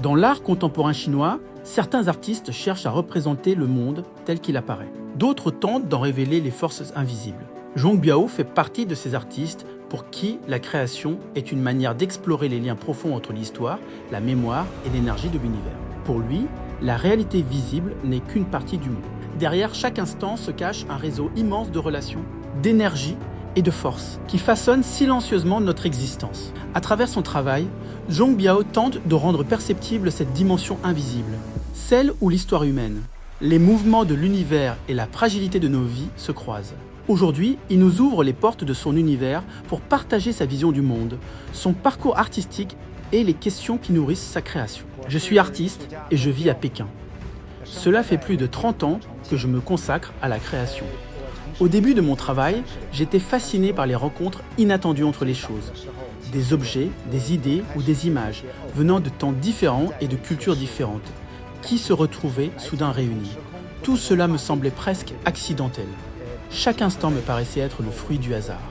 Dans l'art contemporain chinois, certains artistes cherchent à représenter le monde tel qu'il apparaît. D'autres tentent d'en révéler les forces invisibles. Zhong Biao fait partie de ces artistes pour qui la création est une manière d'explorer les liens profonds entre l'histoire, la mémoire et l'énergie de l'univers. Pour lui, la réalité visible n'est qu'une partie du monde. Derrière chaque instant se cache un réseau immense de relations, d'énergie et de force qui façonnent silencieusement notre existence. À travers son travail, Zhong Biao tente de rendre perceptible cette dimension invisible, celle où l'histoire humaine, les mouvements de l'univers et la fragilité de nos vies se croisent. Aujourd'hui, il nous ouvre les portes de son univers pour partager sa vision du monde, son parcours artistique et les questions qui nourrissent sa création. Je suis artiste et je vis à Pékin. Cela fait plus de 30 ans que je me consacre à la création. Au début de mon travail, j'étais fasciné par les rencontres inattendues entre les choses. Des objets, des idées ou des images venant de temps différents et de cultures différentes, qui se retrouvaient soudain réunis. Tout cela me semblait presque accidentel. Chaque instant me paraissait être le fruit du hasard.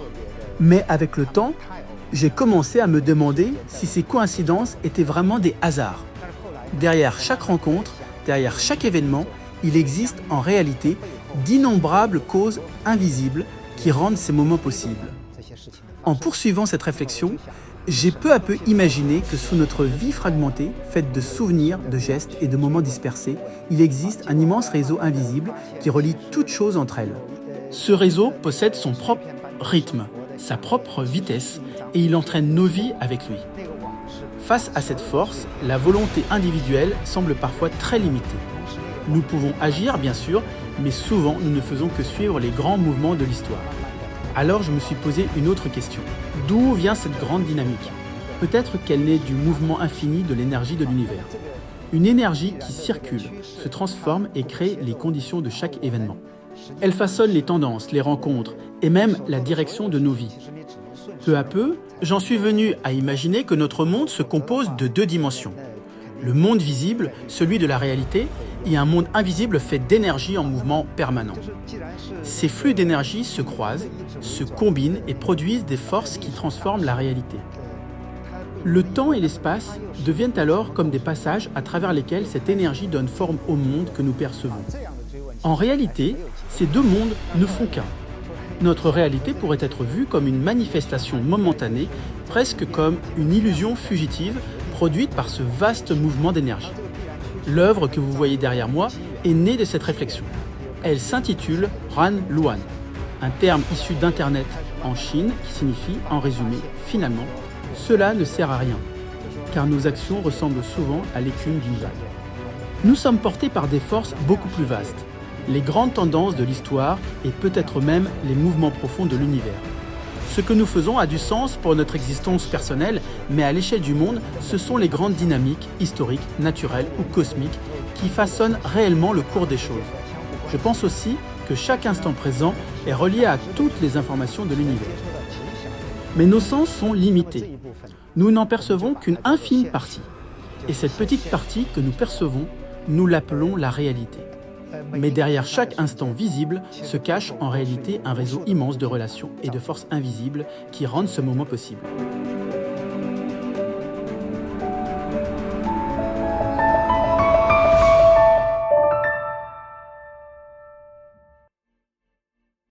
Mais avec le temps, j'ai commencé à me demander si ces coïncidences étaient vraiment des hasards. Derrière chaque rencontre, derrière chaque événement, il existe en réalité d'innombrables causes invisibles qui rendent ces moments possibles. En poursuivant cette réflexion, j'ai peu à peu imaginé que sous notre vie fragmentée, faite de souvenirs, de gestes et de moments dispersés, il existe un immense réseau invisible qui relie toutes choses entre elles. Ce réseau possède son propre rythme, sa propre vitesse, et il entraîne nos vies avec lui. Face à cette force, la volonté individuelle semble parfois très limitée. Nous pouvons agir, bien sûr, mais souvent nous ne faisons que suivre les grands mouvements de l'histoire. Alors je me suis posé une autre question. D'où vient cette grande dynamique? Peut-être qu'elle naît du mouvement infini de l'énergie de l'univers. Une énergie qui circule, se transforme et crée les conditions de chaque événement. Elle façonne les tendances, les rencontres et même la direction de nos vies. Peu à peu, j'en suis venu à imaginer que notre monde se compose de deux dimensions. Le monde visible, celui de la réalité, et un monde invisible fait d'énergie en mouvement permanent. Ces flux d'énergie se croisent, se combinent et produisent des forces qui transforment la réalité. Le temps et l'espace deviennent alors comme des passages à travers lesquels cette énergie donne forme au monde que nous percevons. En réalité, ces deux mondes ne font qu'un. Notre réalité pourrait être vue comme une manifestation momentanée, presque comme une illusion fugitive produite par ce vaste mouvement d'énergie. L'œuvre que vous voyez derrière moi est née de cette réflexion. Elle s'intitule Ran Luan, un terme issu d'Internet en Chine qui signifie, en résumé, finalement, cela ne sert à rien, car nos actions ressemblent souvent à l'écume d'une vague. Nous sommes portés par des forces beaucoup plus vastes, les grandes tendances de l'histoire et peut-être même les mouvements profonds de l'univers. Ce que nous faisons a du sens pour notre existence personnelle, mais à l'échelle du monde, ce sont les grandes dynamiques historiques, naturelles ou cosmiques qui façonnent réellement le cours des choses. Je pense aussi que chaque instant présent est relié à toutes les informations de l'univers. Mais nos sens sont limités. Nous n'en percevons qu'une infime partie. Et cette petite partie que nous percevons, nous l'appelons la réalité. Mais derrière chaque instant visible se cache en réalité un réseau immense de relations et de forces invisibles qui rendent ce moment possible.